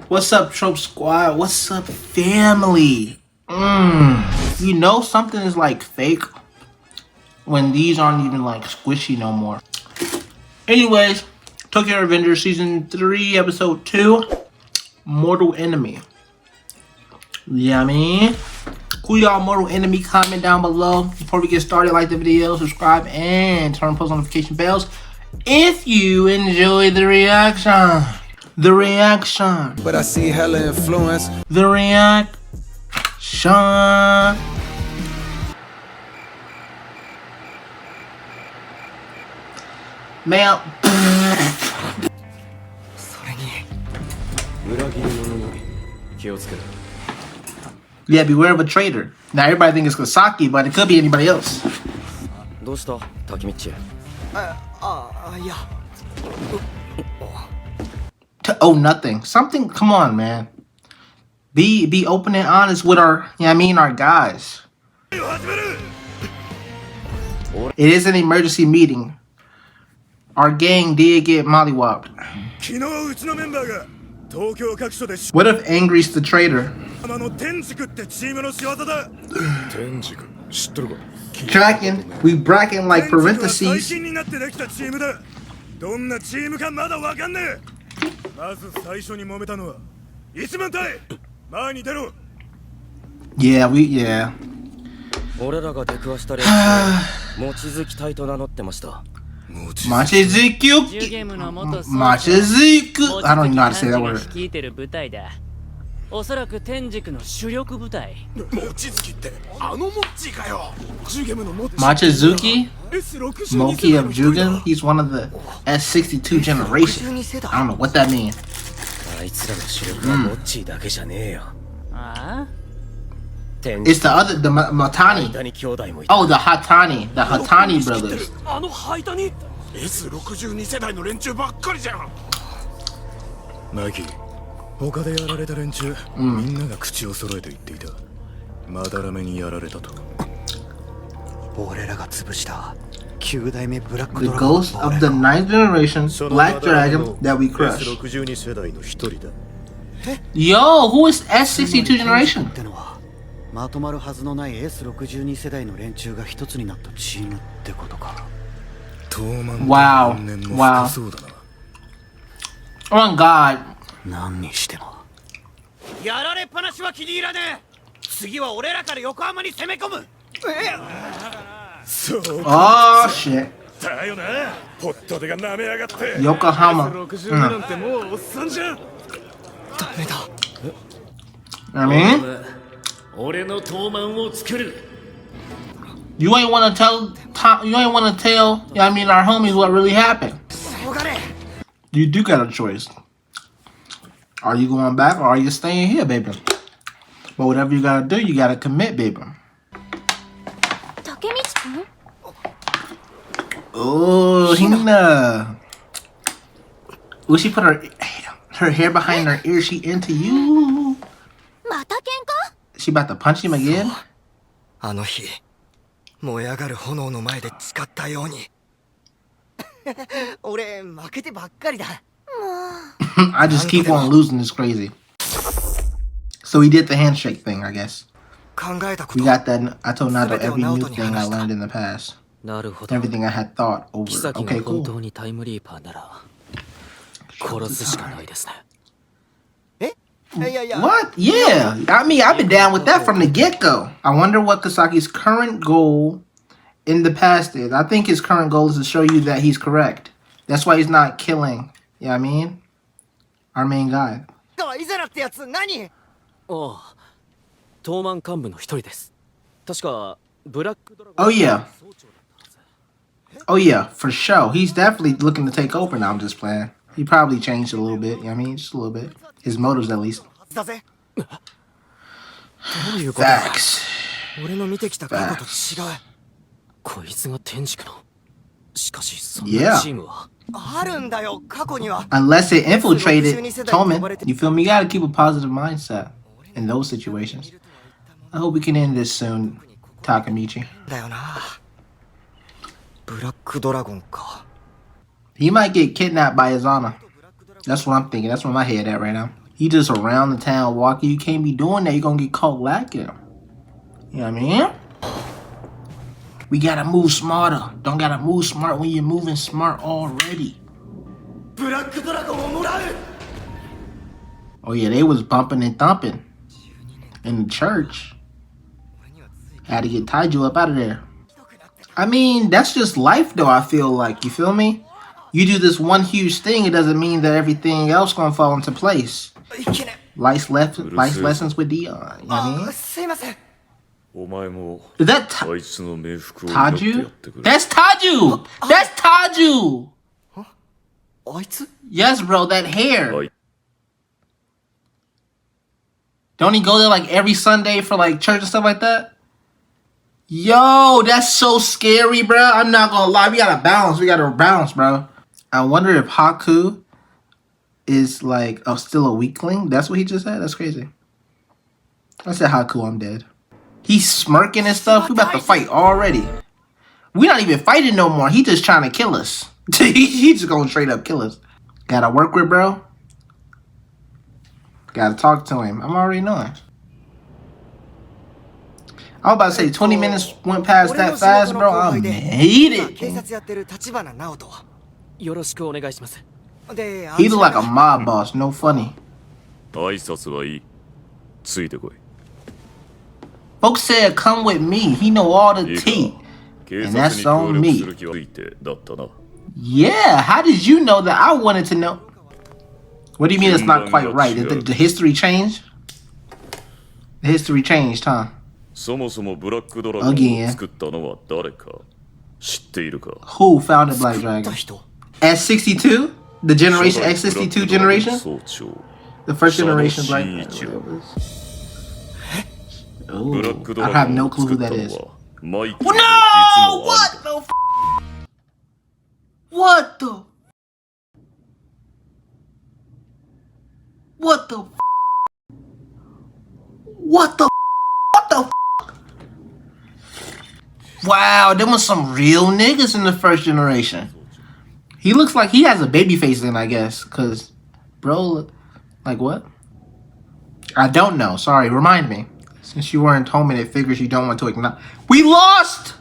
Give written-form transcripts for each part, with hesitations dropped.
What's up, Trope Squad? What's up, family? You know something is like fake when these aren't even like squishy no more. Anyways, Tokyo Revengers Season 3, Episode 2, Mortal Enemy. Yeah, I mean, who y'all mortal enemy? Comment down below. Before we get started, like the video, subscribe, and turn on post notification bells if you enjoy the reaction. The reaction. But I see hella influence. The reaction. Man. Yeah, beware of a traitor. Now everybody thinks it's Kosaki, but it could be anybody else. Oh, nothing. Something. Come on, man. Be open and honest with our, our guys. It is an emergency meeting. Our gang did get mollywopped. What if Angry's the traitor? Tracking, we bracking like parentheses. Yeah. Machizuku. I don't even know how to say that word. Machizuki? Moki of Jugen? He's one of the S62 generation. I don't know what that means. It's the other, the Matani. Oh, the Hatani. The Hatani brothers. The ghost of the 9th generation Black Dragon that we crushed. Yo, who is S62 generation? Wow. Oh God. Oh shit. Yokohama. I mean, you ain't want to tell our homies what really happened. You do got a choice. Are you going back or are you staying here, baby? But whatever you gotta do, you gotta commit, baby. Oh, Hina. Will she put her hair behind her ear? She into you. She about to punch him again? I just keep on losing. It's crazy. So he did the handshake thing, I guess. We got that. I told Nato every new thing I learned in the past. Everything I had thought over. Okay, cool. What? Yeah. I mean, I've been down with that from the get-go. I wonder what Kosaki's current goal in the past is. I think his current goal is to show you that he's correct. That's why he's not killing, our main guy. Oh yeah, for sure. He's definitely looking to take over now. I'm just playing. He probably changed a little bit, just a little bit. His motives at least. Facts. Yeah. Unless it infiltrated Toman. You feel me? You gotta keep a positive mindset in those situations. I hope we can end this soon, Takamichi. He might get kidnapped by Izana. That's what I'm thinking. That's where my head at right now. He just around the town walking. You can't be doing that. You're gonna get caught lacking. You know what I mean? We gotta move smarter. Don't gotta move smart when you're moving smart already. Oh yeah, they was bumping and thumping in the church. Had to get Taiju up out of there. I mean, that's just life though, I feel like. You feel me? You do this one huge thing, it doesn't mean that everything else gonna fall into place. Life lessons with Dion. You know what I mean? Is that Taiju? That's Taiju! That's Taiju! Yes, bro, that hair. Don't he go there like every Sunday for like church and stuff like that? Yo, that's so scary, bro. I'm not gonna lie. We gotta balance. We gotta balance, bro. I wonder if Haku is like still a weakling. That's what he just said? That's crazy. I said Haku, I'm dead. He's smirking and stuff. We about to fight already. We not even fighting no more. He just trying to kill us. He just gonna straight up kill us. Gotta work with bro. Gotta talk to him. I'm already knowing. I was about to say 20 minutes went past that fast, bro. I hate it. He look like a mob boss. No funny. Folks said, come with me. He know all the tea. And that's on me. Yeah, how did you know that? I wanted to know. What do you mean it's not quite right? Did the history change? The history changed, huh? Again. Who founded Black Dragon? S62? The generation, X62 generation? The first generation Black Dragon. Ooh, I have no clue who that is. No! What the f? What the? What the? What the? What the? Wow, there was some real niggas in the first generation. He looks like he has a baby face in, I guess, cause, bro, like what? I don't know. Sorry, remind me. Since you weren't home and it figures you don't want to acknowledge. We lost!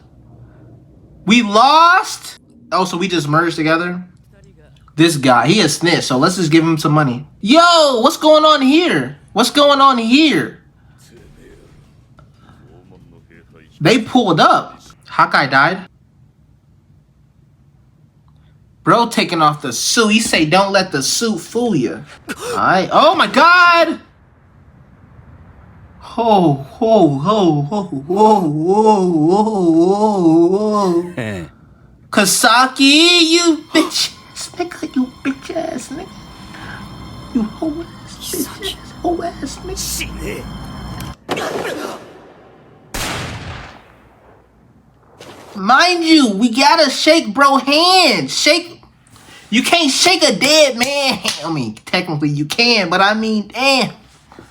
We lost? Oh, so we just merged together? This guy, he a snitch, so let's just give him some money. Yo, what's going on here? What's going on here? They pulled up. Hawkeye died. Bro taking off the suit. He say don't let the suit fool you. Alright. Oh my god! Ho, ho, ho, ho, whoa, whoa, whoa, whoa. Kasaki, you bitch ass nigga, you bitch ass nigga. You hoe ass bitch ass, hoe ass nigga. Mind you, we gotta shake bro hand. Shake. You can't shake a dead man. I mean, technically you can, but I mean, damn.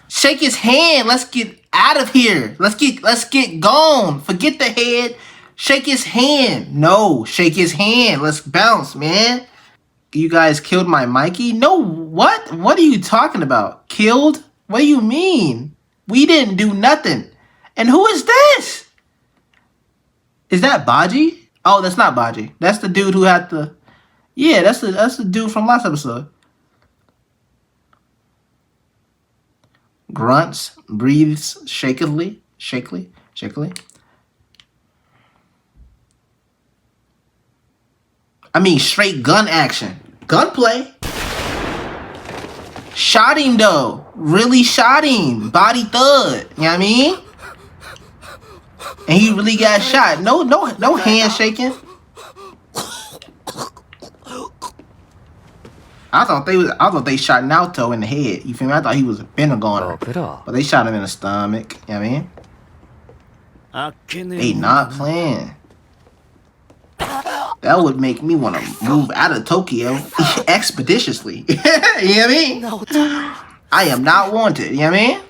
Shake his hand. Let's get out of here. Let's get gone. Forget the head. Shake his hand. No, shake his hand. Let's bounce, man. You guys killed my Mikey? No, what? What are you talking about? Killed? What do you mean? We didn't do nothing. And who is this? Is that Baji? Oh, that's not Baji. That's the dude who had the... Yeah, that's the dude from last episode. Grunts, breathes shakily. I mean, straight gun action. Gunplay. Shot him, though. Really shot him. Body thud. You know what I mean? And he really got shot. No hand shaking. I thought they shot Naoto in the head. You feel me? I thought he was a bender goner. But they shot him in the stomach. You know what I mean? They not playing. That would make me want to move out of Tokyo expeditiously. You know what I mean? I am not wanted. You know what I mean?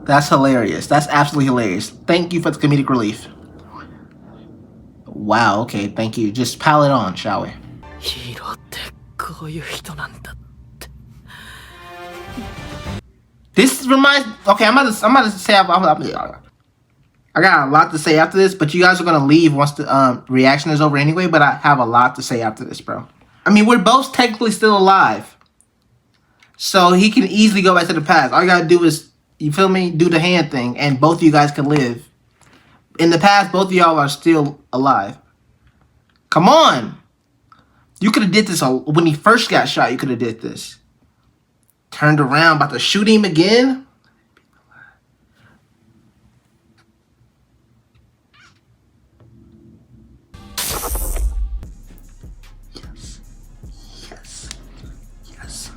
That's hilarious. That's absolutely hilarious. Thank you for the comedic relief. Wow, okay, thank you. Just pile it on, shall we? ヒーローってこういう人なんだ。 This reminds. Okay, I'm about to say. I got a lot to say after this, but you guys are gonna leave once the reaction is over anyway. But I have a lot to say after this, bro. I mean, we're both technically still alive, so he can easily go back to the past. All you gotta do is, you feel me, do the hand thing, and both of you guys can live. In the past, both of y'all are still alive. Come on, you could have did this when he first got shot. You could have did this. Turned around, about to shoot him again. Yes. Yes. Yes.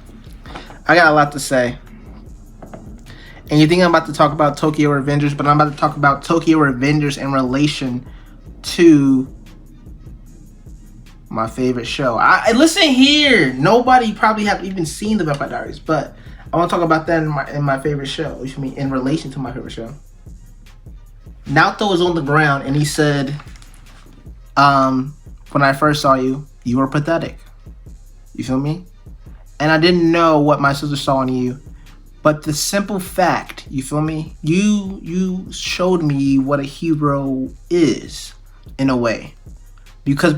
I got a lot to say. And you think I'm about to talk about Tokyo Revengers, but I'm about to talk about Tokyo Revengers in relation to my favorite show. Listen here. Nobody probably have even seen the Vampire Diaries, but I want to talk about that in my favorite show. Which means in relation to my favorite show. Naoto was on the ground and he said, "When I first saw you, you were pathetic." You feel me? And I didn't know what my sister saw in you, but the simple fact, you feel me? You showed me what a hero is, in a way, because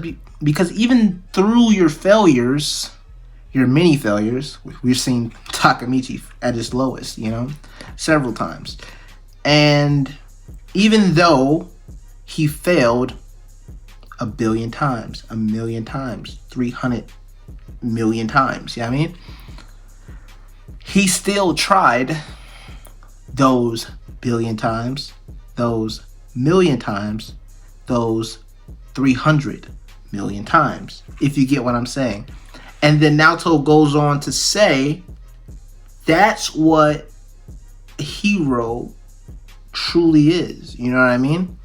even through your failures, your many failures, we've seen Takamichi at his lowest, you know, several times. And even though he failed a billion times, a million times, 300 million times, you know what I mean? He still tried those billion times, those million times, those 300 million times, if you get what I'm saying. And then Naoto goes on to say that's what a hero truly is, you know what I mean?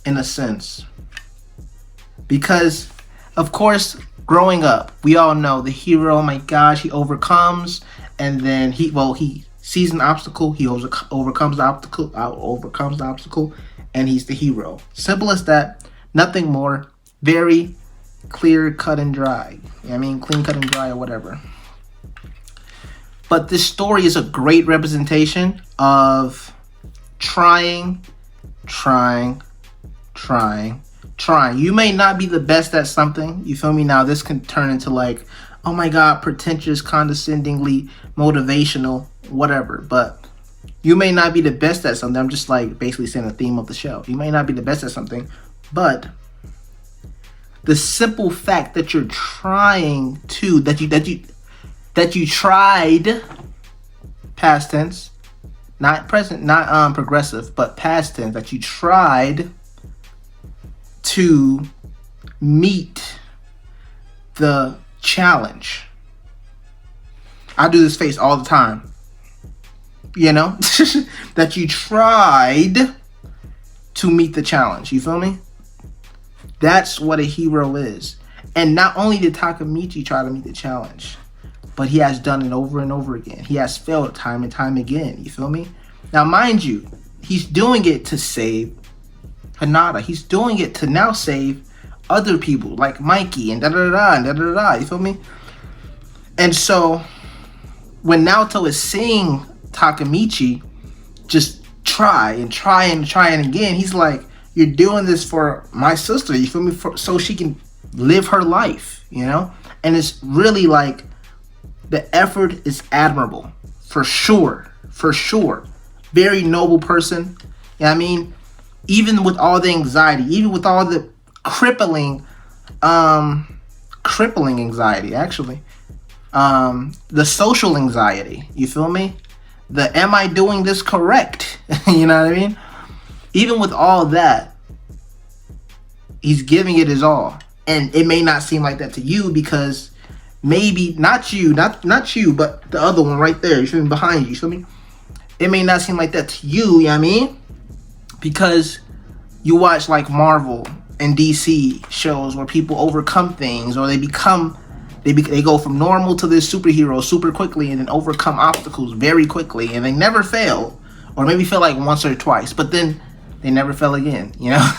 In a sense. Because, of course, growing up, we all know the hero, oh my gosh, he overcomes, and then he sees an obstacle, he overcomes the obstacle, and he's the hero. Simple as that, nothing more. Very clear, cut, and dry. You know what I mean? Clean, cut, and dry, or whatever. But this story is a great representation of trying. You may not be the best at something. You feel me? Now, this can turn into like, oh my God, pretentious, condescendingly, motivational, whatever. But you may not be the best at something. I'm just like basically saying the theme of the show. You may not be the best at something, but the simple fact that you're trying to, that you tried, past tense, not present, not progressive, but past tense, that you tried to meet the challenge. I do this face all the time, you know? That you tried to meet the challenge, you feel me? That's what a hero is. And not only did Takamichi try to meet the challenge, but he has done it over and over again. He has failed time and time again, you feel me? Now, mind you, he's doing it to save Hinata. He's doing it to now save other people, like Mikey and da-da-da-da, and da-da-da-da, you feel me? And so, when Naoto is seeing Takamichi just try again, he's like, you're doing this for my sister, you feel me? So she can live her life, you know? And it's really like, the effort is admirable, for sure. Very noble person, you know what I mean? Even with all the anxiety, even with all the crippling anxiety, actually. The social anxiety, you feel me? The am I doing this correct? You know what I mean? Even with all that, he's giving it his all. And it may not seem like that to you because maybe not you, but the other one right there, you feel me, behind you feel me? It may not seem like that to you, you know what I mean? Because you watch like Marvel and DC shows where people overcome things, or they go from normal to this superhero super quickly and then overcome obstacles very quickly, and they never fail, or maybe fail like once or twice, but then they never fail again, you know?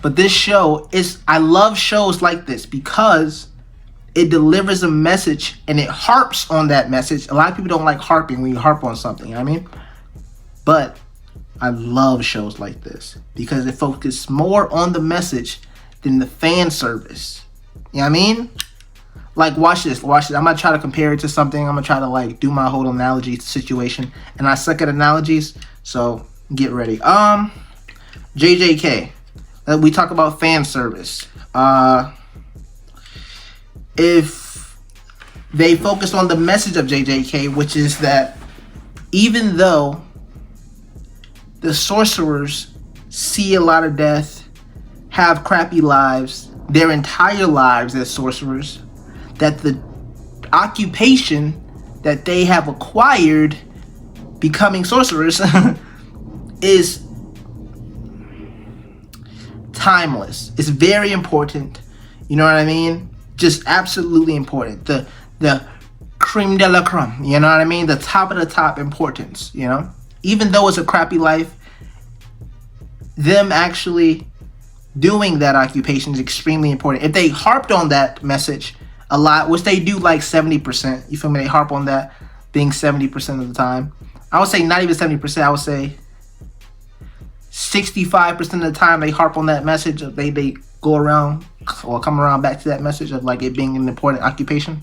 But this show is, I love shows like this because it delivers a message and it harps on that message. A lot of people don't like harping when you harp on something, you know what I mean? But I love shows like this because it focuses more on the message than the fan service. You know what I mean? Like, watch this. I'm going to try to compare it to something. I'm going to try to, like, do my whole analogy situation. And I suck at analogies, so get ready. JJK. We talk about fan service. If they focus on the message of JJK, which is that even though the sorcerers see a lot of death, have crappy lives, their entire lives as sorcerers, that the occupation that they have acquired becoming sorcerers is timeless. It's very important. You know what I mean? Just absolutely important. The creme de la creme. You know what I mean? The top of the top importance. You know? Even though it's a crappy life, them actually doing that occupation is extremely important. If they harped on that message a lot, which they do like 70%, you feel me? They harp on that being 70% of the time. I would say not even 70%, I would say 65% of the time they harp on that message. They go around or come around back to that message of like it being an important occupation.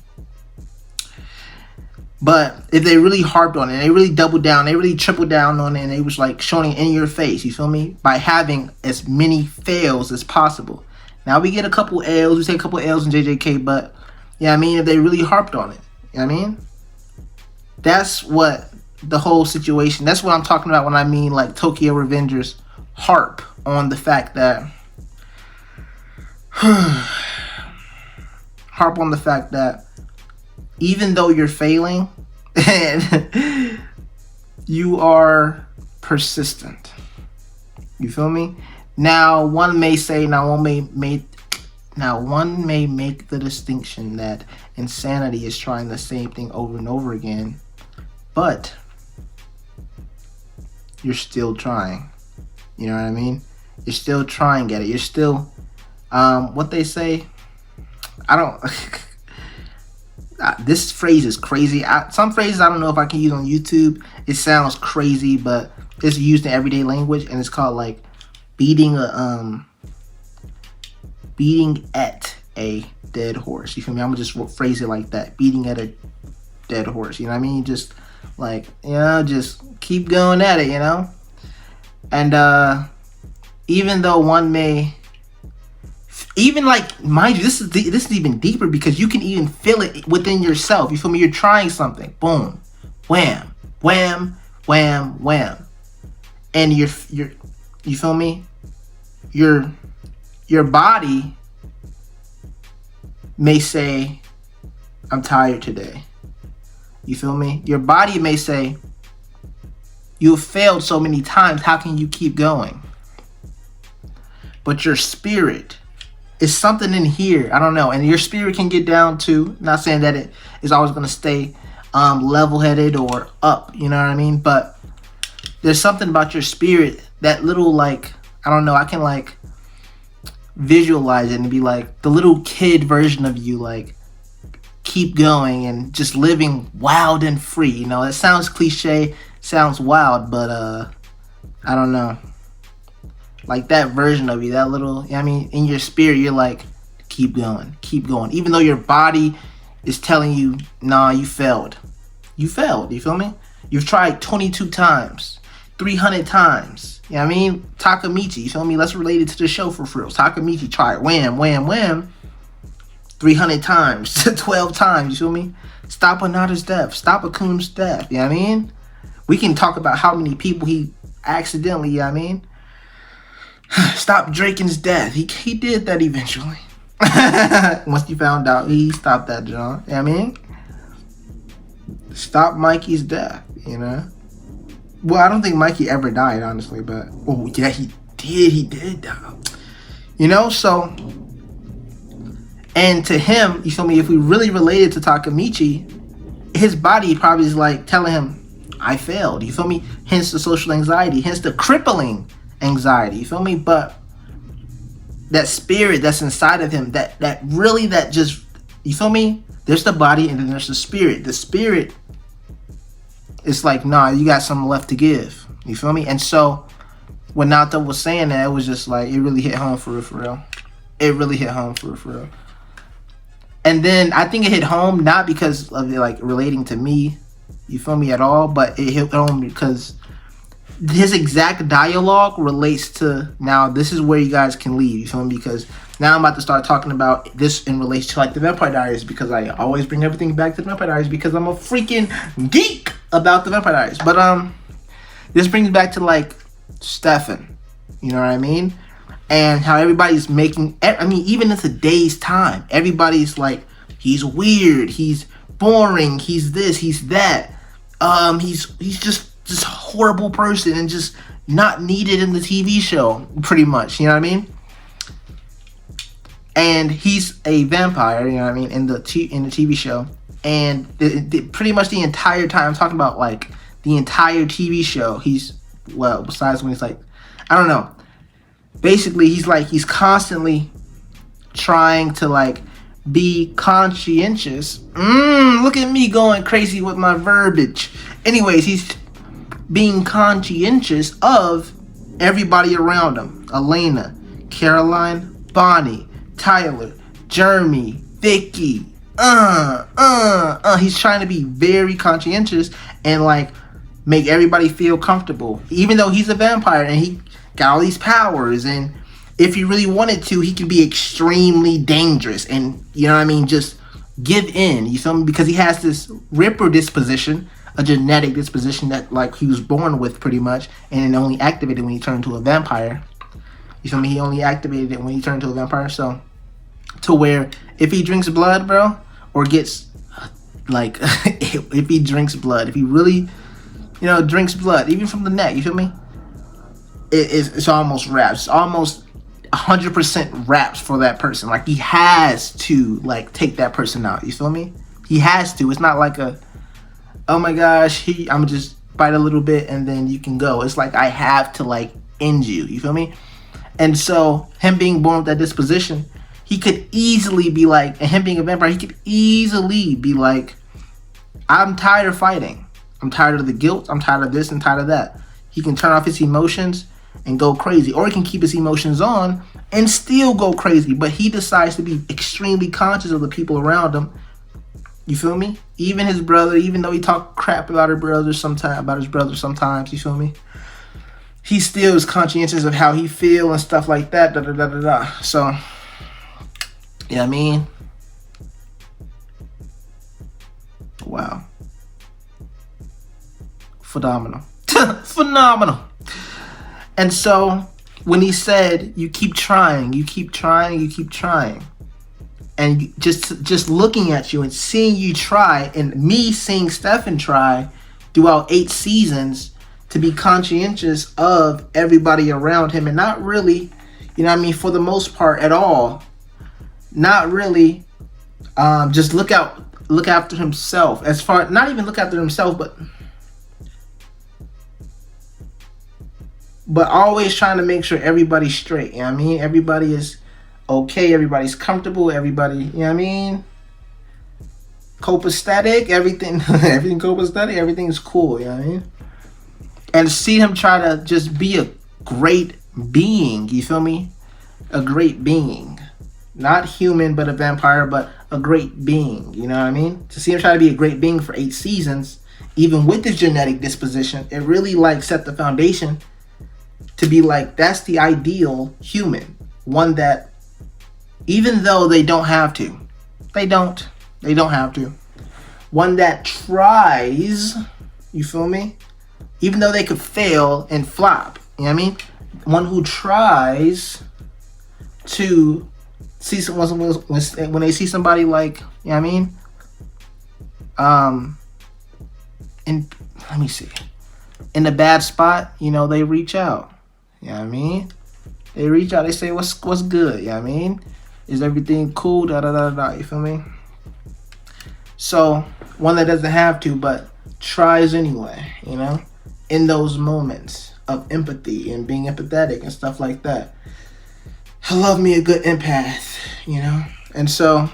But if they really harped on it, they really doubled down, they really tripled down on it, and they was like showing it in your face, you feel me? By having as many fails as possible. Now we get a couple L's, we say a couple L's in JJK, but you know what I mean? If they really harped on it, you know what I mean? That's what the whole situation, that's what I'm talking about when I mean like Tokyo Revengers harp on the fact that harp on the fact that even though you're failing and you are persistent, you feel me? Now one may say, one may make the distinction that insanity is trying the same thing over and over again, but you're still trying. You know what I mean? You're still trying at it. You're still, what they say, I don't, this phrase is crazy. Some phrases I don't know if I can use on YouTube. It sounds crazy, but it's used in everyday language, and it's called like beating at a dead horse. You feel me? I'm gonna just phrase it like that. Beating at a dead horse. You know what I mean? Just like, you know, just keep going at it, you know? And even though one may, even like, mind you, this is even deeper because you can even feel it within yourself. You feel me? You're trying something. Boom. Wham. Wham. Wham. Wham. And you feel me? Your body may say, I'm tired today. You feel me? Your body may say, you've failed so many times, how can you keep going? But your spirit is something in here, I don't know, and your spirit can get down to, not saying that it is always going to stay level-headed or up, you know what I mean? But there's something about your spirit, that little, like, I don't know, I can like visualize it and be like the little kid version of you, like keep going and just living wild and free. You know, it sounds cliche, sounds wild, but I don't know, like that version of you, that little, I mean, in your spirit you're like, keep going, even though your body is telling you, nah, you failed, you feel me? You've tried 22 times, 300 times. You know what I mean? Takamichi, you feel me? Let's relate it to the show for real. Takamichi tried wham, wham, wham 300 times, 12 times, you feel me? Stop Anada's death, stop Akun's death, you know what I mean? We can talk about how many people he accidentally, you know what I mean? Stop Draken's death. He did that eventually. Once he found out, he stopped that, John. You know what I mean? Stop Mikey's death, you know? Well, I don't think Mikey ever died, honestly, but oh yeah, he did die. You know, so, and to him, you feel me, if we really related to Takamichi, his body probably is like telling him, I failed, you feel me? Hence the social anxiety, hence the crippling anxiety, you feel me? But that spirit that's inside of him, that really, that just, you feel me? There's the body and then there's the spirit. The spirit is like, nah, you got something left to give. You feel me? And so when Naruto was saying that, it was just like, it really hit home for real. It really hit home for real. And then I think it hit home not because of it like relating to me, you feel me, at all, but it hit home because his exact dialogue relates to, now this is where you guys can leave, you feel me? Because now I'm about to start talking about this in relation to like the Vampire Diaries, because I always bring everything back to the Vampire Diaries because I'm a freaking geek about the Vampire Diaries. But this brings back to like Stefan, you know what I mean? And how everybody's making, I mean, even in today's time, everybody's like, he's weird, he's boring, he's this, he's that. He's just this horrible person and just not needed in the TV show, pretty much, you know what I mean? And he's a vampire, you know what I mean, in the TV show. And pretty much the entire time, I'm talking about like the entire TV show, he's, well, besides when he's like, I don't know. Basically, he's constantly trying to like be conscientious. Look at me going crazy with my verbiage. Anyways, he's being conscientious of everybody around him. Elena, Caroline, Bonnie, Tyler, Jeremy, Vicky. He's trying to be very conscientious and like make everybody feel comfortable. Even though he's a vampire and he got all these powers, and if he really wanted to, he could be extremely dangerous and, you know what I mean, just give in, you feel me? Because he has this Ripper disposition, a genetic disposition that like he was born with pretty much, and it only activated when he turned into a vampire. You feel me? He only activated it when he turned into a vampire. So to where if he drinks blood, bro, or gets like if he drinks blood, if he really, you know, drinks blood, even from the neck, you feel me? It's almost wraps. It's almost 100% wraps for that person. Like he has to like take that person out. You feel me? He has to. It's not like a, oh my gosh, I'm just bite a little bit and then you can go. It's like I have to like end you. You feel me? And so him being born with that disposition, he could easily be like, and him being a vampire, he could easily be like, I'm tired of fighting. I'm tired of the guilt. I'm tired of this and tired of that. He can turn off his emotions and go crazy, or he can keep his emotions on and still go crazy, but he decides to be extremely conscious of the people around him. You feel me? Even his brother, even though he talk crap about his brother sometimes, you feel me? He still is conscientious of how he feel and stuff like that. So, yeah, I mean, wow, phenomenal. Phenomenal. And so when he said, you keep trying, and just looking at you and seeing you try, and me seeing Stefan try throughout 8 seasons to be conscientious of everybody around him, and not really, you know what I mean, for the most part at all, not really just look after himself, as far, not even look after himself, but always trying to make sure everybody's straight, you know what I mean? Everybody is okay, everybody's comfortable, everybody, you know what I mean? Copacetic, everything copacetic, everything's cool, you know what I mean? And see him try to just be a great being, you feel me? A great being. Not human, but a vampire, but a great being, you know what I mean? To see him try to be a great being for 8 seasons, even with his genetic disposition, it really like set the foundation to be like, that's the ideal human. One that, even though they don't have to, they don't have to. One that tries, you feel me? Even though they could fail and flop, you know what I mean? One who tries to see someone, when they see somebody like, you know what I mean? And let me see. In a bad spot, you know, they reach out. You know what I mean? They reach out, they say, what's good? You know what I mean? Is everything cool? You feel me? So, one that doesn't have to, but tries anyway, you know? In those moments of empathy and being empathetic and stuff like that. I love me a good empath, you know? And so,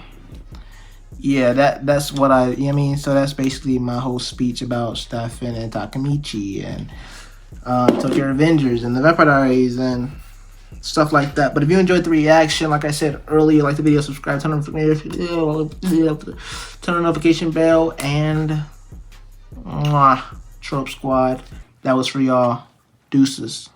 yeah, that's what you know what I mean? So that's basically my whole speech about Stefan and Takamichi and Tokyo Revengers and the Vampire Diaries and stuff like that. But if you enjoyed the reaction, like I said earlier, like the video, subscribe, turn on the notification bell, and Trope Squad. That was for y'all. Deuces.